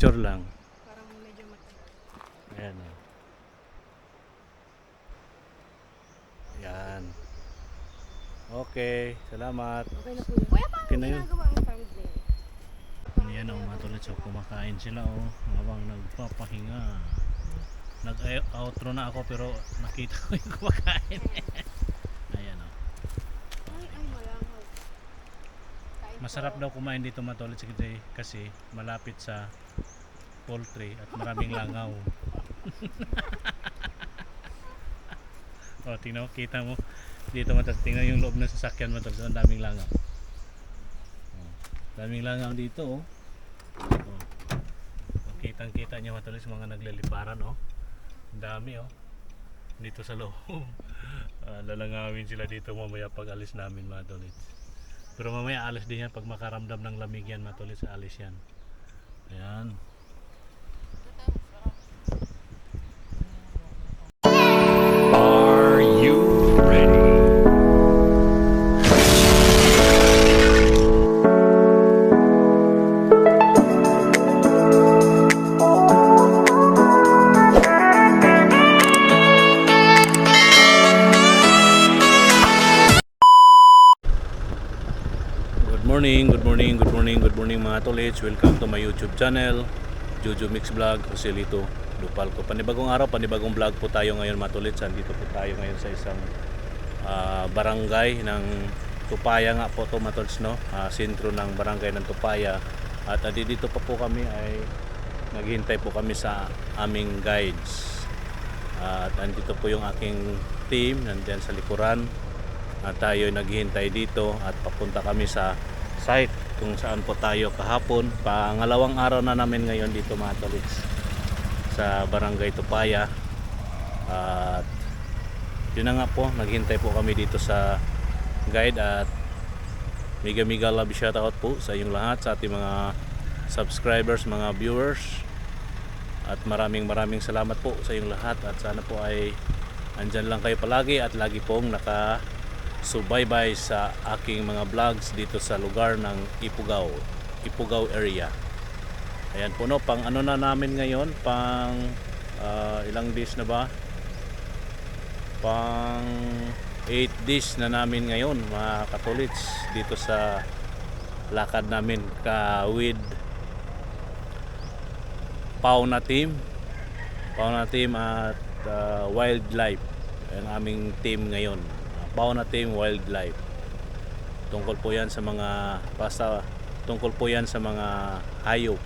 picture lang. Parang medyo matay. Ayan o. Yan. Okay, salamat. Okay na po yun. Kuya, paano Okay na yun. ginagawa ang thumbnail? Yan o mga tol, so kumakain sila o habang nagpapahinga. Nag-outro na ako pero nakita ko yung kumakain. Ayan o. Ay, malangaw. Kain Masarap po. daw kumain dito mga tol kasi malapit sa poultry at maraming langaw. O, tingnan mo, kita mo dito mga tol, tingnan yung loob ng sasakyan mga tol, so ang daming langaw. O, daming langaw dito o. O, kitang-kita niyo mga tol, sa mga nagliliparan o. Ang dami o. Dito sa loob. Lalangawin sila dito mamaya pag alis namin mga tol. Pero mamaya alis din yan pag makaramdam ng lamig yan mga tol, sa alis yan. Ayan. Are you ready? Good morning mga tolits. Welcome to my YouTube channel, Jojo Mix Vlog, Joselito Lupalco. Panibagong araw, panibagong vlog po tayo ngayon mga tolits. Andito po tayo ngayon sa isang barangay ng Tupaya nga po to mga tolits, no? Sentro ng barangay ng Tupaya. At dito pa po kami ay naghihintay po kami sa aming guides. At andito po yung aking team, nandiyan sa likuran. At tayo naghihintay dito at papunta kami sa site kung saan po tayo kahapon. Pangalawang araw na namin ngayon dito mga tolits sa barangay Tupaya. At yun na nga po, naghintay po kami dito sa guide. At mega love shoutout po sa inyong lahat, sa ating mga subscribers, mga viewers. At maraming salamat po sa inyong lahat. At sana po ay andyan lang kayo palagi at lagi pong subaybay sa aking mga vlogs dito sa lugar ng Ifugao area. Ayan po, no, pang ano na namin ngayon, pang ilang days na ba? Pang 8 days na namin ngayon mga katolits dito sa lakad namin with Pauna team at wildlife. Ang aming team ngayon, Pauna Team Wildlife. Tungkol po yan sa mga hayop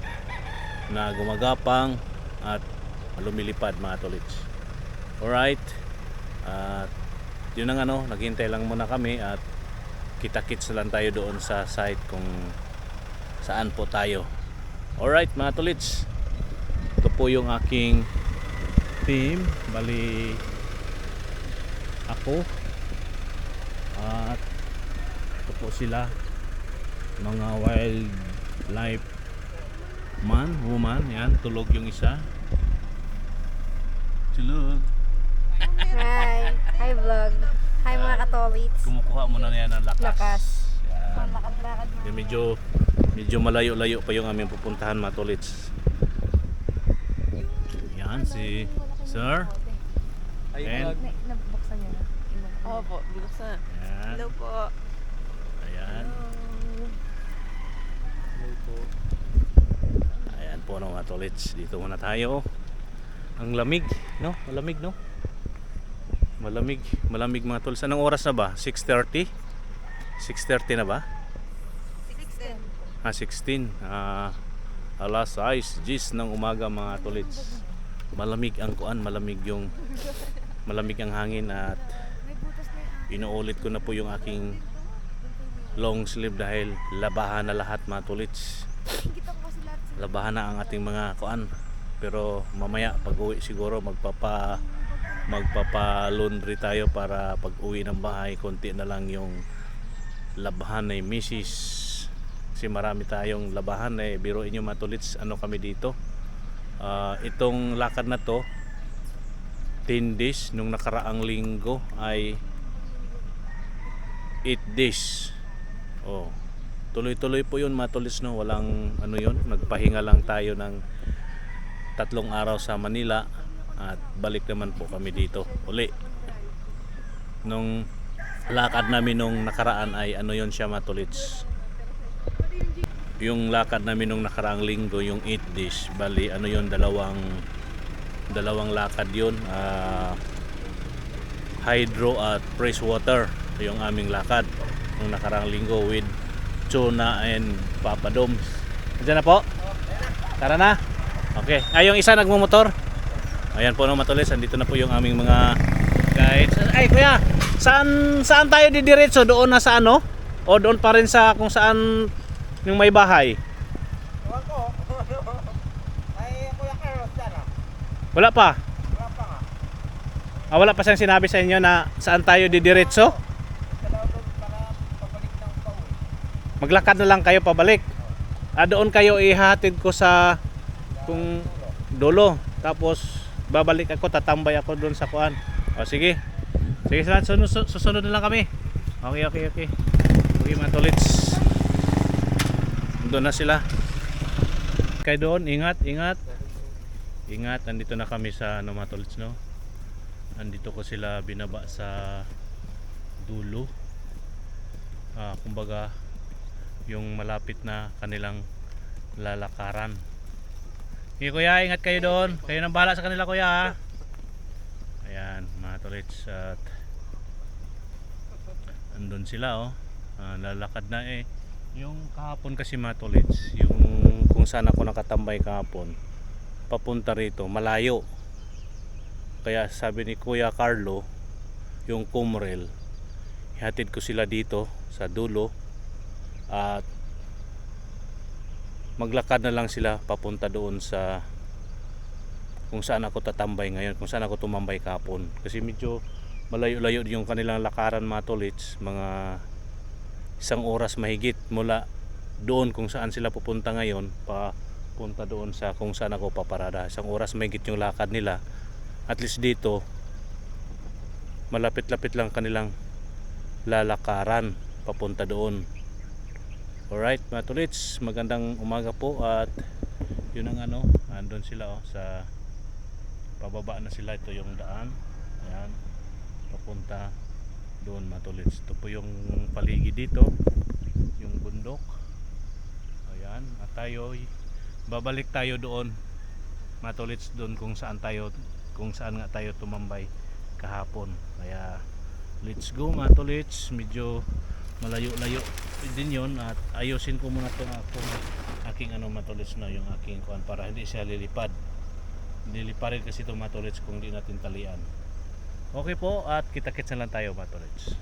na gumagapang at lumilipad mga tolits. Alright. At yun ang naghintay lang muna kami at kita-kits lang tayo doon sa site kung saan po tayo. Alright mga tolits. Ito po yung aking team. Bali ako. At ito po sila, mga wildlife woman. Yan, tulog yung isa. Tulog. Hi vlog. Hi mga katolits. Kumukuha mo na yan ng lakas. Yan. Lakad-lakad na. Yan, medyo malayo-layo pa yung aming pupuntahan mga tolits. Yan si Sir. And Nabuksan niya na. Opo, buksan. yan. Hello po. Ayan. Ayan po mga tolits. Dito muna tayo. Ang lamig, no? Malamig, no? Malamig mga tolits. Anong oras na ba? 6:30? 6:30 na ba? 16. 16. Alas 6 ng umaga mga tolits. Malamig ang malamig ang hangin at inuulit ko na po yung aking long sleeve dahil labahan na lahat mga tolits. Labahan na ang ating mga pero mamaya pag uwi siguro magpapa laundry tayo para pag uwi ng bahay konti na lang yung labahan ni Mrs. Kasi marami tayong labahan biruin nyo mga tolits, kami dito. Itong lakad na to 10 days, nung nakaraang linggo ay 8 days. tuloy-tuloy po yun mga tulis, no? Walang ano yun, nagpahinga lang tayo ng 3 araw sa Manila at balik naman po kami dito uli. Nung lakad namin nung nakaraan ay ano yun siya mga tulits, yung lakad namin nung nakaraang linggo, yung 8 days, bali ano yun, dalawang lakad yun, hydro at fresh water yung aming lakad nung nakaraang linggo with tuna and papadoms. Diyan na po? Tara na. Okay. Yung isa nagmumotor. Ayan po no matulis, andito na po yung aming mga guides. Ay kuya, saan tayo didiretso? Doon na sa ano? O doon pa rin sa kung saan yung may bahay? Ewan ko. Ay, Kuya Carlos dyan ah. Wala pa? Wala pa nga. Wala pa siyang sinabi sa inyo na saan tayo didiretso? Dalaw doon para pabalik ng pauwi. Maglakad na lang kayo pabalik. Doon kayo ihatid ko sa kung dulo. Tapos babalik ako, tatambay ako doon sa kuan. O sige. Sige, susunod na lang kami. Okay. Okay mga tolits. Doon na sila. Kayo doon, ingat. Nandito na kami sa ano mga tolits, no? Andito ko sila binaba sa dulo. Kumbaga yung malapit na kanilang lalakaran. Okay kuya, ingat kayo doon. Kayo nang bahala sa kanila kuya ha. Ayan mga tolits, at andun sila oh. Lalakad na eh. Yung kahapon kasi mga tolits, yung kung saan ako nakatambay kahapon, papunta rito malayo. Kaya sabi ni Kuya Carlo, yung Kumrel, ihatid ko sila dito sa dulo at maglakad na lang sila papunta doon sa kung saan ako tatambay ngayon, kung saan ako tumambay kahapon. Kasi medyo malayo-layo yung kanilang lakaran mga tolits, mga 1 oras mahigit mula doon kung saan sila pupunta ngayon papunta doon sa kung saan ako paparada. 1 oras mahigit yung lakad nila. At least dito malapit-lapit lang kanilang lalakaran papunta doon. Alright mga tolits, magandang umaga po, at yun ang ano, andun sila oh, sa pababa na sila. Ito yung daan, ayan, papunta doon mga tolits. Ito po yung paligid dito, yung bundok, ayan, at tayo babalik tayo doon mga tolits, doon kung saan nga tayo tumambay kahapon. Kaya let's go mga tolits. Medyo malayo-layo din yun, at ayusin ko muna itong aking ano mga tolits na yung aking kuan para hindi siya lilipad. Liliparin kasi ito mga tolits kung di natin talian. Okay po, at kita-kits na lang tayo mga tolits.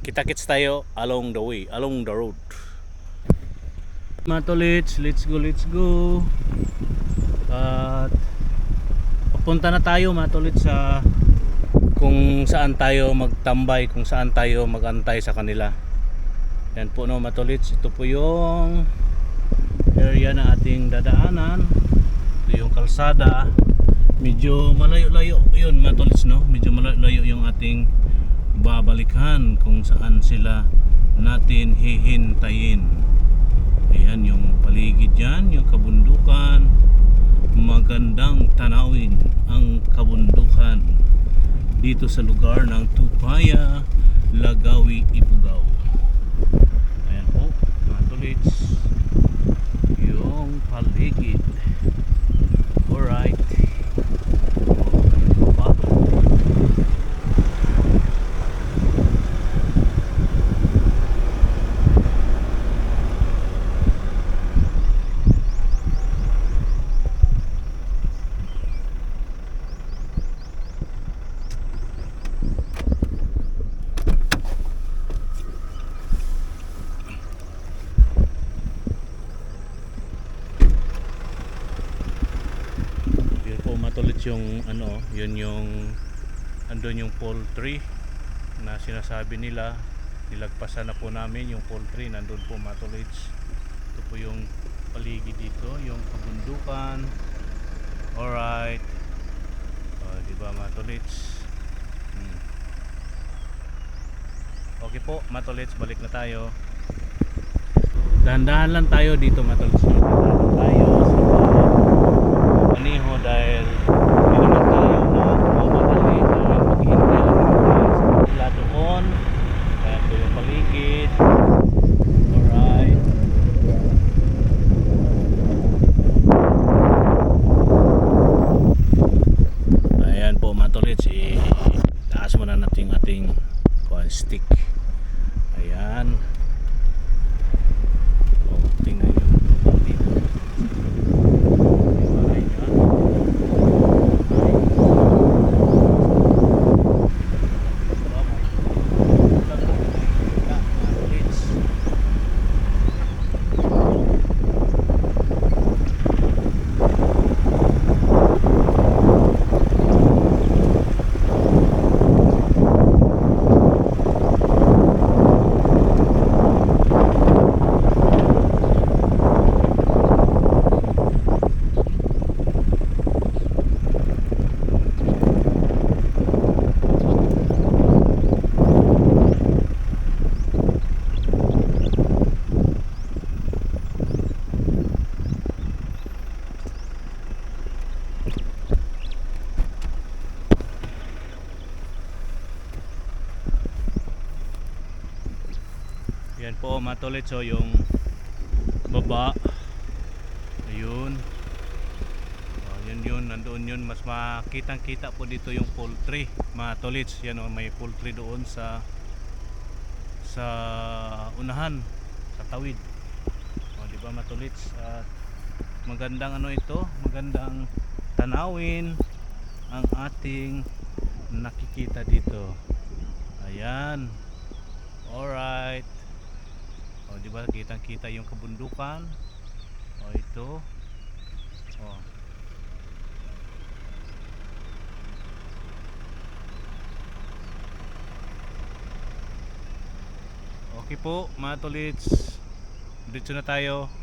Kita-kits tayo along the way, along the road. Mga tolits, let's go. At papunta na tayo mga tolits sa kung saan tayo magtambay, kung saan tayo magantay sa kanila. Yan po no mga tolits, ito po yung area na ating dadaanan. Ito yung kalsada. Medyo malayo-layo yun mga tolits, no? Medyo malayo-layo yung ating babalikan kung saan sila natin hihintayin. Ayan yung paligid dyan, yung kabundukan. Magandang tanawin ang kabundukan dito sa lugar ng Tupaya, Lagawi, Ifugao. Ayan po mga tolits, yung paligid. Alright, yung ano, yun yung andun yung poultry na sinasabi nila. Nilagpasan na po namin yung poultry, nandun po mga tolits. Ito po yung paligid dito, yung kabundukan. Alright, diba mga tolits? Okay po, matulits, balik na tayo. Dahan-dahan lang tayo dito, matulits. Dahan-dahan tayo sa paniho dahil hindi naman tayo na mamadali dahil maghihintay lang tayo sa pula doon. Kaya ito yung paligid. Alright. Ayan po, matulits, itaas muna natin yung ating stick. Ayan. O, tingnan nyo baba dito. Ay, yan. Ay. Baba. Wala na. Wala, matulits. Yan po matulits, so yung baba. Ayun. Yun, nandoon yun. Mas makitang kita po dito yung poultry, matulits. Yan o, may poultry doon sa unahan, sa tawid. O, diba matulits? At magandang ano ito, magandang tanawin ang ating nakikita dito. Ayan. Alright. O, di ba kitang-kita yung kabundukan? O, ito. O. Okay po, mga tolits. Dito na tayo.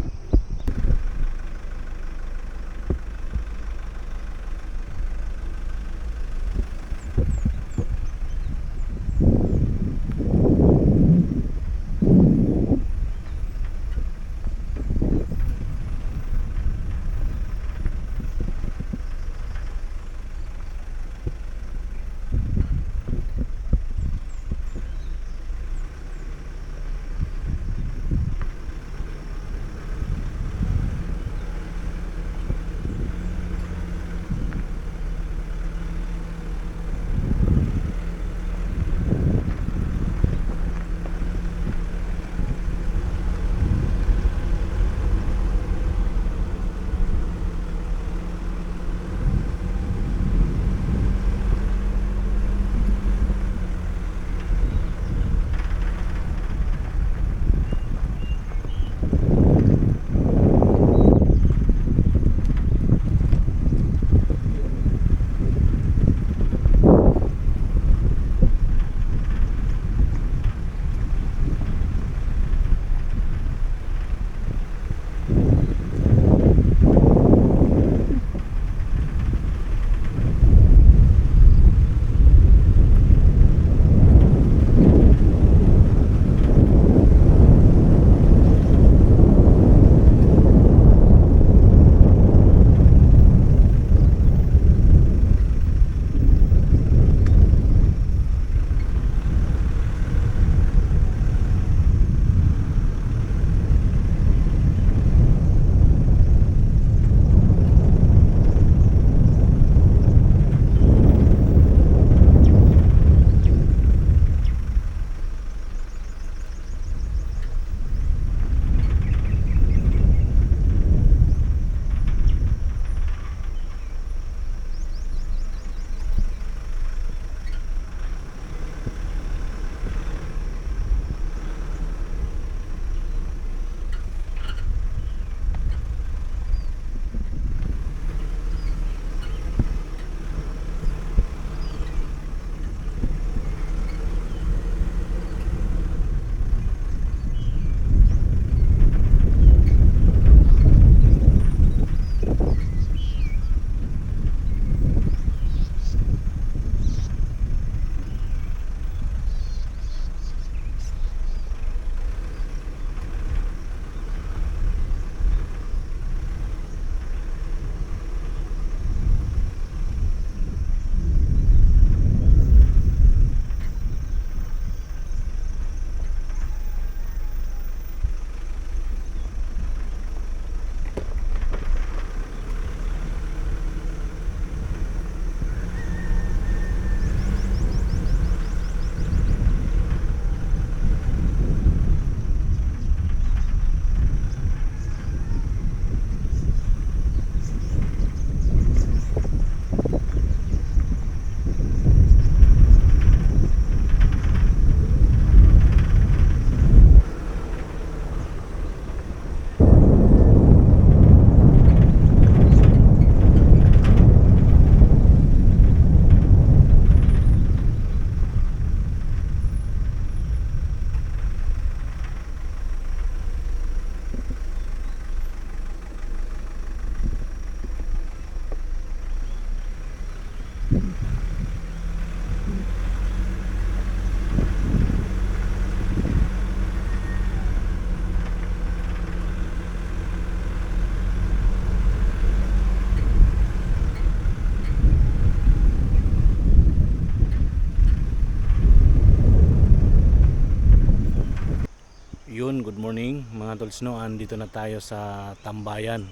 morning mga tolds, no. Andito na tayo sa tambayan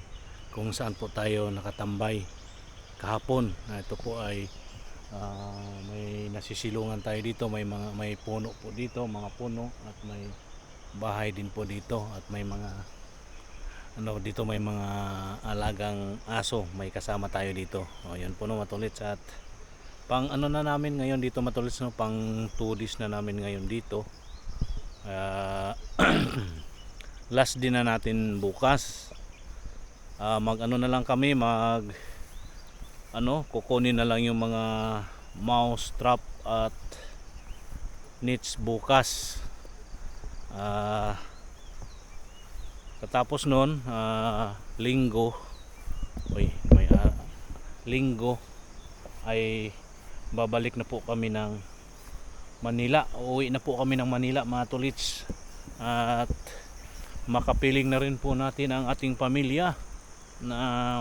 kung saan po tayo nakatambay kahapon. Ito po ay may nasisilungan tayo dito, may puno po dito, mga puno, at may bahay din po dito, at may mga dito may mga alagang aso, may kasama tayo dito. Yan po, no, matulits. At pang na namin ngayon dito, matulits, no, pang 2 days na namin ngayon dito. Last din na natin bukas. Na lang kami, kukunin na lang yung mga mouse trap at nets bukas. Katapos nun, linggo ay babalik na po kami ng Manila. Uuwi na po kami ng Manila, mga tolits, at makapiling na rin po natin ang ating pamilya na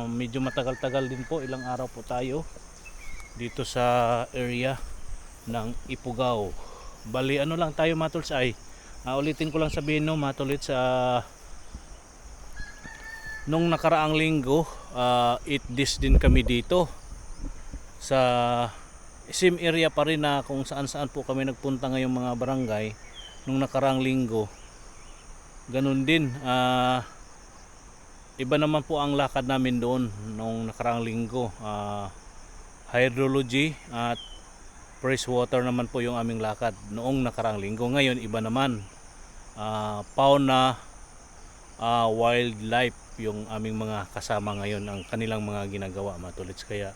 medyo matagal-tagal din po, ilang araw po tayo dito sa area ng Ifugao. Bali lang tayo, mga tolits, ay ulitin ko lang sabihin, no, mga tolits, nung nakaraang linggo 8 days din kami dito sa same area pa rin na kung saan po kami nagpunta ngayong mga barangay. Nung nakaraang linggo ganun din, iba naman po ang lakad namin doon nung nakaraang linggo. Hydrology at fresh water naman po yung aming lakad noong nakaraang linggo. Ngayon iba naman, fauna, wildlife yung aming mga kasama ngayon, ang kanilang mga ginagawa, mga tolits. Kaya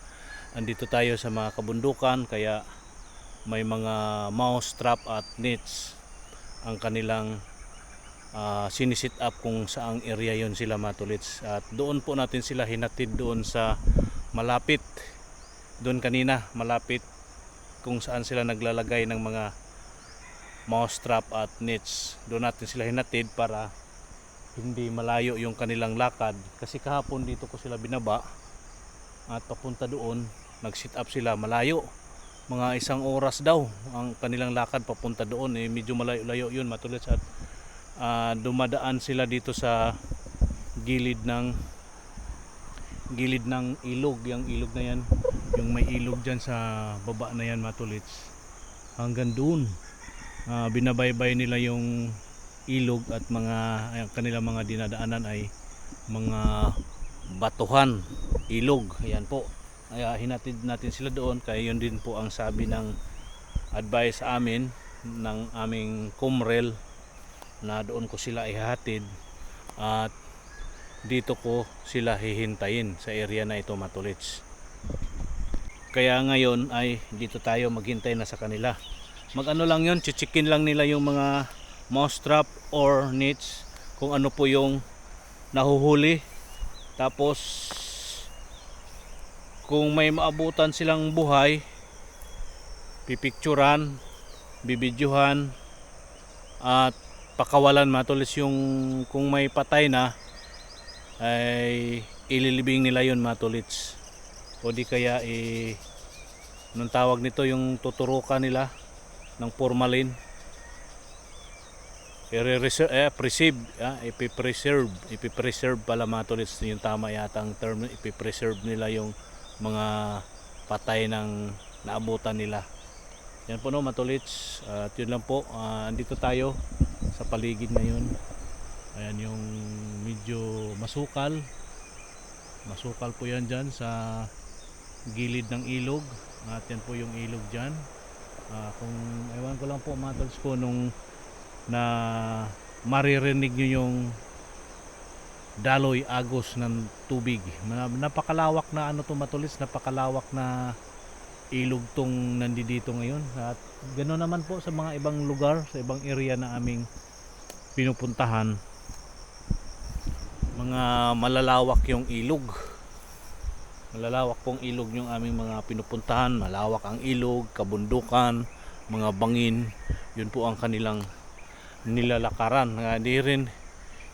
andito tayo sa mga kabundukan, kaya may mga mouse trap at nets ang kanilang sinisit up kung saang area yon sila, mga tolits. At doon po natin sila hinatid doon sa malapit, doon kanina malapit kung saan sila naglalagay ng mga mouse trap at nets. Doon natin sila hinatid para hindi malayo yung kanilang lakad, kasi kahapon dito ko sila binaba at papunta doon, nag-sit up sila malayo, mga 1 oras daw ang kanilang lakad papunta doon. Medyo malayo-layo yun, matulad. At dumadaan sila dito sa gilid ng ilog, yung ilog na yan, yung may ilog dyan sa baba na yan, matulits, hanggang doon. Binabaybay nila yung ilog, at kanilang mga dinadaanan ay mga batuhan, ilog. Ayan po, kaya hinatid natin sila doon. Kaya yun din po ang sabi ng advice sa amin ng aming kumrel, na doon ko sila ihahatid at dito ko sila hihintayin sa area na ito, matulits. Kaya ngayon ay dito tayo maghintay na sa kanila. Lang yun, chichikin lang nila yung mga mouse trap or nets, kung ano po yung nahuhuli. Tapos kung may maabutan silang buhay, pipicturan, bibidyohan, at pakawalan, matulis. Yung kung may patay na ay ililibing nila yun, matulits. O di kaya nung tawag nito, yung tuturukan nila ng formalin, ipipreserve pala, matulits, yung tama yata ang term, ipipreserve nila yung mga patay ng naabutan nila. Yan po, no, matulits. At yun lang po, andito tayo sa paligid ngayon. Ayan yung medyo masukal po yan dyan sa gilid ng ilog. At yan po yung ilog dyan. Kung ewan ko lang po, matulits, ko nung na maririnig nyo yung daloy agos ng tubig. Napakalawak na matulis, napakalawak na ilog tong nandito ngayon. At ganoon naman po sa mga ibang lugar, sa ibang area na aming pinupuntahan, mga malalawak yung ilog. Malalawak pong ilog yung aming mga pinupuntahan. Malawak ang ilog, kabundukan, mga bangin. Yun po ang kanilang nilalakaran.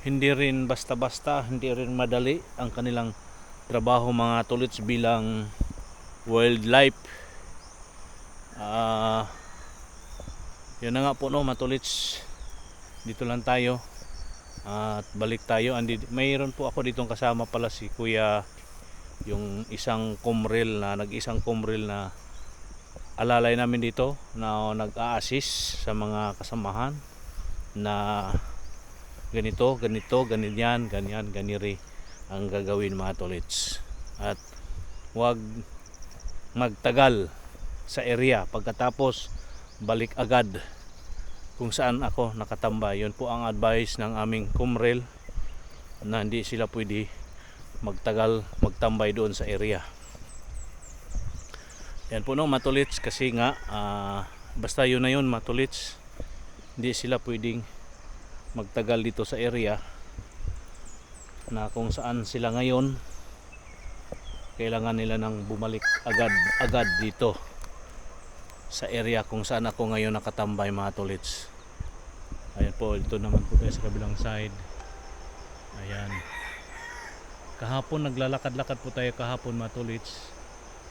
Hindi rin basta-basta, hindi rin madali ang kanilang trabaho, mga tolits, bilang wildlife. Yun na nga po, no, matulits. Dito lang tayo At balik tayo. Mayroon po ako ditong kasama pala si Kuya, yung isang kumril na nag-isang kumril na alalay namin dito na nag-a-assist sa mga kasamahan na ganito, ganyan, ganiri ang gagawin mga tolits. At huwag magtagal sa area, pagkatapos balik agad kung saan ako nakatambay. Yun po ang advice ng aming kumrel, na hindi sila pwede magtambay doon sa area. Yan po no matulits, kasi nga basta yun na yun matulits, hindi sila pwedeng magtagal dito sa area na kung saan sila ngayon. Kailangan nila nang bumalik agad dito sa area kung saan ako ngayon nakatambay mga tolits. Ayan po, ito naman po tayo sa kabilang side. Ayan, kahapon naglalakad-lakad po tayo kahapon mga tolits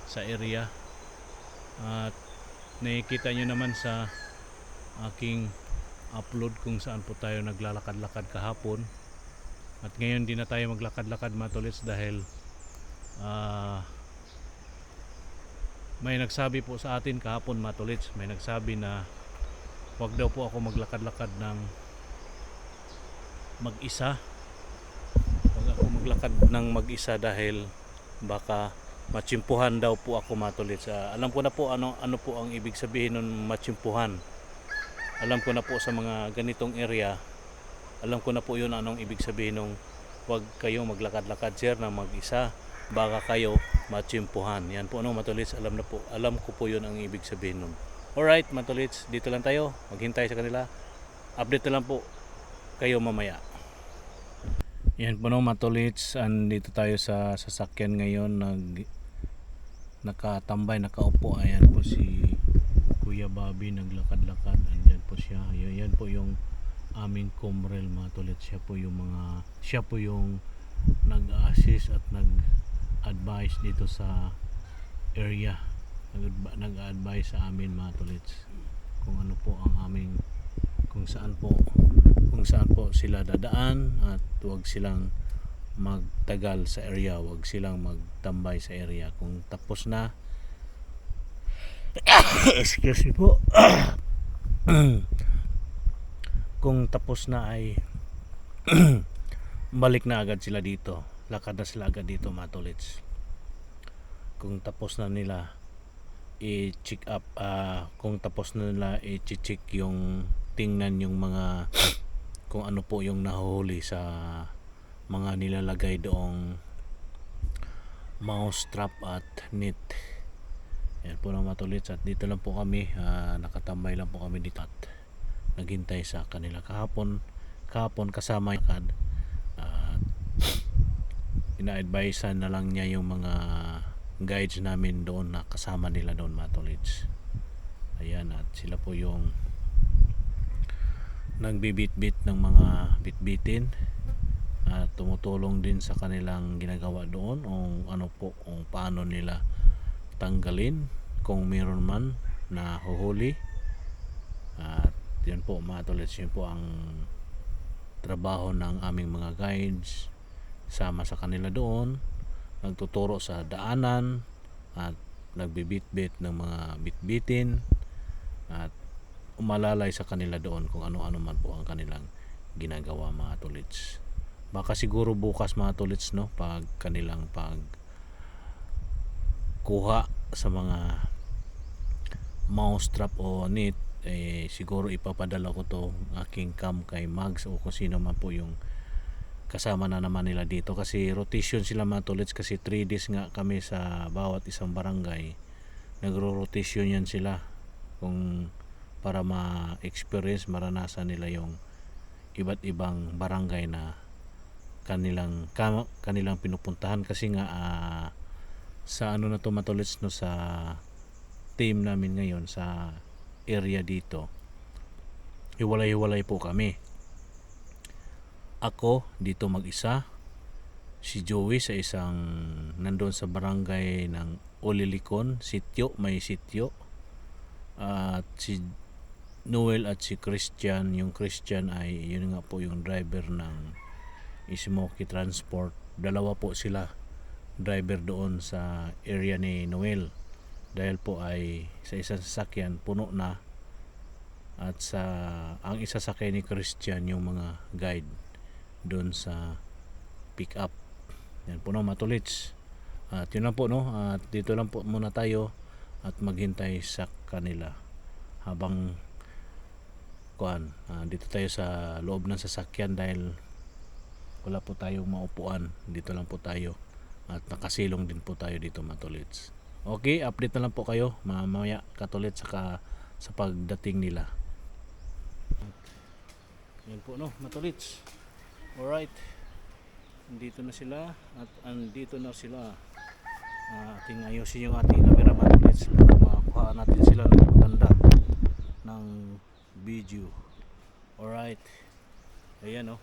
sa area, at nakikita nyo naman sa aking upload kung saan po tayo naglalakad-lakad kahapon. At ngayon di na tayo maglakad-lakad mga tolits dahil may nagsabi po sa atin kahapon mga tolits, may nagsabi na wag daw po ako maglakad-lakad ng mag-isa. Wag ako maglakad ng mag-isa dahil baka matsimpuhan daw po ako mga tolits. Alam ko na po ano po ang ibig sabihin ng matsimpuhan. Alam ko na po sa mga ganitong area, alam ko na po yun anong ibig sabihin ng wag kayo maglakad-lakad sir na mag-isa, baka kayo matsimpuhan. Yan po matulits, alam ko po yun ang ibig sabihin nun. Alright matulits, dito lang tayo, maghintay sa kanila, update na lang po kayo mamaya. Yan po matulits, andito tayo sa sasakyan ngayon, nakatambay, nakaupo. Ayan po si Kuya Bobby, naglakad-lakad, andyan po siya. Yan po yung aming kumrel matulits, siya po yung nag-assist at nag-advise dito sa area, nag-advise sa amin mga tolits kung ano po ang aming, kung saan po sila dadaan, at huwag silang magtagal sa area, huwag silang magtambay sa area. Kung tapos na excuse me po kung tapos na ay balik na agad sila dito, lakad na sila agad dito mga tolits. Kung tapos na nila i-check up, kung tapos na nila i-check yung tingnan yung mga kung ano po yung nahuhuli sa mga nilalagay doong mouse trap at net. Yan po mga tolits, at dito lang po kami, nakatambay lang po kami dito at naghintay sa kanila. Kahapon kasama yung ina-advisean na lang niya yung mga guides namin doon na kasama nila doon mga tolits. Ayan, at sila po yung nagbibit-bit ng mga bitbitin at tumutulong din sa kanilang ginagawa doon, o ano po, kung paano nila tanggalin kung meron man na huhuli. At yun po mga tolits, yun po ang trabaho ng aming mga guides, sama sa kanila doon, nagtuturo sa daanan at nagbibit-bit ng mga bitbitin at umalalay sa kanila doon kung ano-ano man po ang kanilang ginagawa mga tolits. Baka siguro bukas mga tolits, no, pag kanilang kuha sa mga mouse trap o net, siguro ipapadala ko to aking cam kay Mags o kung sino man po yung kasama na naman nila dito, kasi rotation sila mga tolits, kasi 3 days nga kami sa bawat isang barangay, nagro-rotation yan sila kung para ma-experience, maranasan nila yung iba't ibang barangay na kanilang pinupuntahan. Kasi nga sa ano na to matulits, no, sa team namin ngayon sa area dito, hiwalay-hiwalay po kami. Ako dito mag-isa, si Joey sa isang nandun sa barangay ng Olilikon, sityo, may sityo, at si Noel at si Christian. Yung Christian ay yun nga po yung driver ng Smoky Transport. Dalawa po sila driver doon sa area ni Noel. Dahil po ay sa isang sasakyan puno na at sa ang isa sakay ni Christian yung mga guide doon sa pick up. Yan po no, matulits. At yun lang po no, at dito lang po muna tayo at maghintay sa kanila habang dito tayo sa loob ng sasakyan dahil wala po tayong maupuan. Dito lang po tayo at nakasilong din po tayo dito matulits. Okay, update na lang po kayo mamaya katulits sa pagdating nila. Yan po no, matulits. Alright, andito na sila at andito na sila. Ating ayusin yung ating camera matulits para makakuha natin sila ng maganda ng video. Alright, ayan o.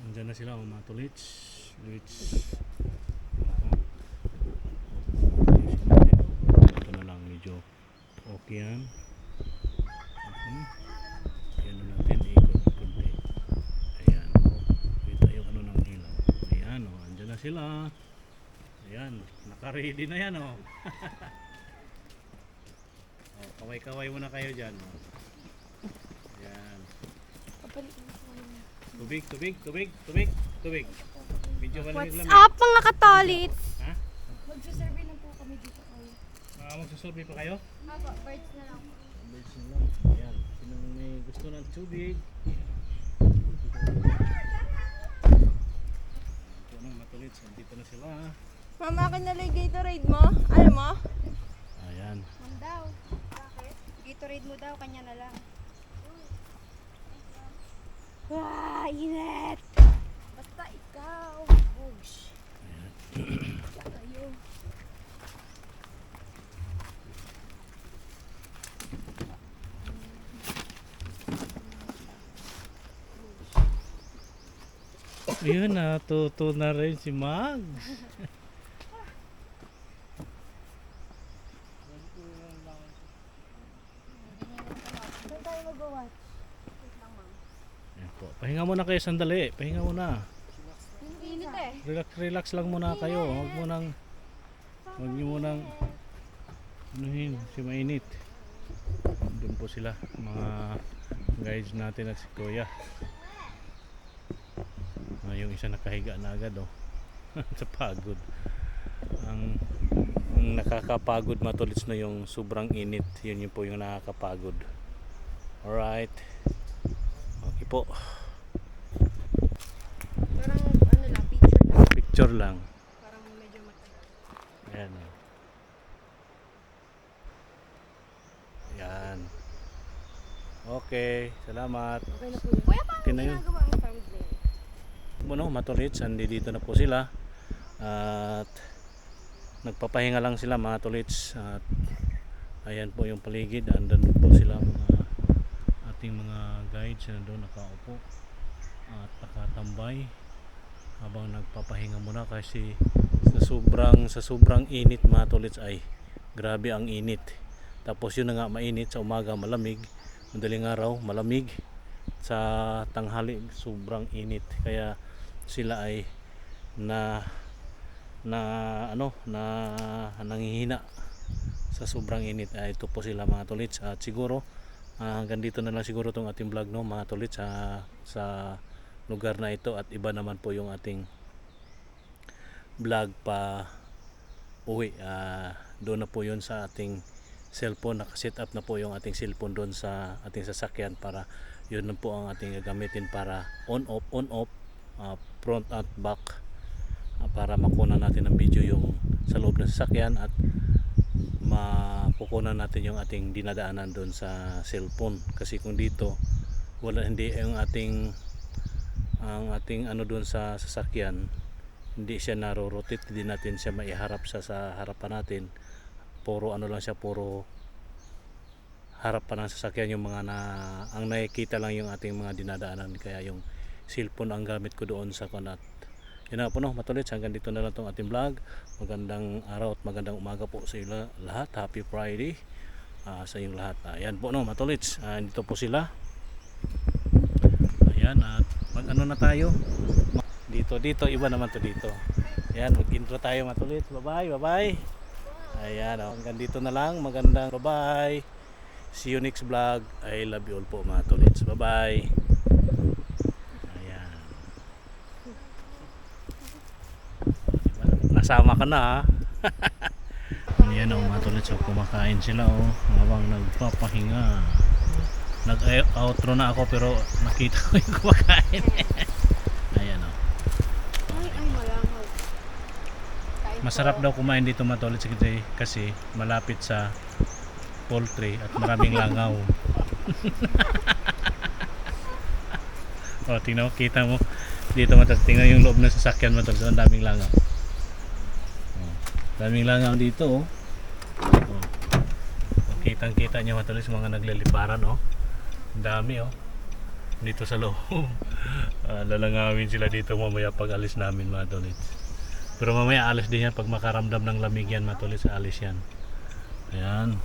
Andyan na sila mga tulits. Ito na lang medyo okay yan. Ayan na natin ikot konti. Ayan o, kita yung ano ng ilaw. Ayan o, andyan na sila. Ayan, naka-ready na yan o. Kaway-kaway muna kayo dyan. Ayan. Tubig. Medyo malamig. What's up mga katolits? Ha? Magsusurvey na po kami dito. Magsusurvey pa kayo? Apo, birds na lang. Birds na lang. Ayan. Sinong may gusto ng tubig? Ito na matulits. Dito na sila. Mama, akin na lang Gatorade mo. Alam mo? Ayan. Ma'am daw. Bakit? Gatorade mo daw, kanya na lang. Wah, init! Basta ikaw. Bugs. Tayo. Ayun, natuto na rin si Mags. Saan tayo mag-watch? Wait lang, ma'am. Ayan po. Pahinga muna kayo sandali. Pahinga muna. Init eh. Relax lang muna kayo. Huwag niyo munang anuhin si mainit. Doon po sila mga guides natin at si Kuya. Yung isa nakahiga na agad oh. Sa pagod. Ang nakakapagod matulits na yung sobrang init. Yun yung po yung nakakapagod. Alright. Okay po. Parang ano lang, picture lang. Picture lang. Parang medyo matagal. Ayan. Yan. Okay, salamat. Okay na po yun. Kuya, paano Okay na yun. ginagawa ang thumbnail? Bueno, matulits, dito na po sila. At nagpapahinga lang sila mga tulits. At ayan po yung paligid. Andun po sila mga ating mga guides na doon nakaupo at nakatambay habang nagpapahinga muna kasi sa sobrang init mga tulits ay grabe ang init. Tapos yun na nga mainit sa umaga malamig, madaling araw malamig, sa tanghali sobrang init. Kaya sila ay nanghihina sa sobrang init. Ito po sila mga tulits at siguro hanggang dito na lang siguro tong ating vlog no mga tulits sa lugar na ito at iba naman po yung ating vlog pa uwi. Doon na po yun sa ating cellphone, nakaset up na po yung ating cellphone doon sa ating sasakyan para yun na po ang ating gagamitin para on off front at back para makuha natin ang video yung sa loob ng sasakyan at makukuha natin yung ating dinadaanan doon sa cellphone. Kasi kung dito hindi yung ating ano doon sa sasakyan, hindi siya naro-rotate, hindi natin siya maiharap sa harapan natin. Puro ano lang siya, puro harap pa ng sasakyan yung mga ang nakikita lang yung ating mga dinadaanan. Kaya yung cellphone ang gamit ko doon sa kanat. Yun na po no, matulits, hanggang dito na lang itong ating vlog. Magandang araw at magandang umaga po sa ila lahat. Happy Friday. sa inyong lahat. Ayan po no mga tolits, dito po sila. Ayan, at mag-ano na tayo. Dito, iba naman to dito. Ayan, mag-intro tayo mga tolits. Bye-bye. Ayan, hanggang dito na lang. Magandang bye-bye. See you next vlog. I love you all po mga tolits. Bye-bye. Ayan. Diba? Nasama ka na ha. Ayan o mga tolits, kumakain sila habang nagpapahinga. Nag-outro na ako pero nakita ko yung kumakain. Ayan o. Ay, malangaw. Kain Masarap daw kumain dito mga tolits kasi malapit sa poultry at maraming langaw. Tingnan mo, kita mo dito mga tolits, tingnan yung loob ng sasakyan mga tolits, ang daming langaw. Daming langaw dito kitang-kita niyo mga tolits, mga nagliliparan Ang dami dito sa loob. Lalangawin sila dito mamaya pag alis namin mga tolits. Pero mamaya alis din yan pag makaramdam ng lamig yan mga tolits, alis yan. Ayan.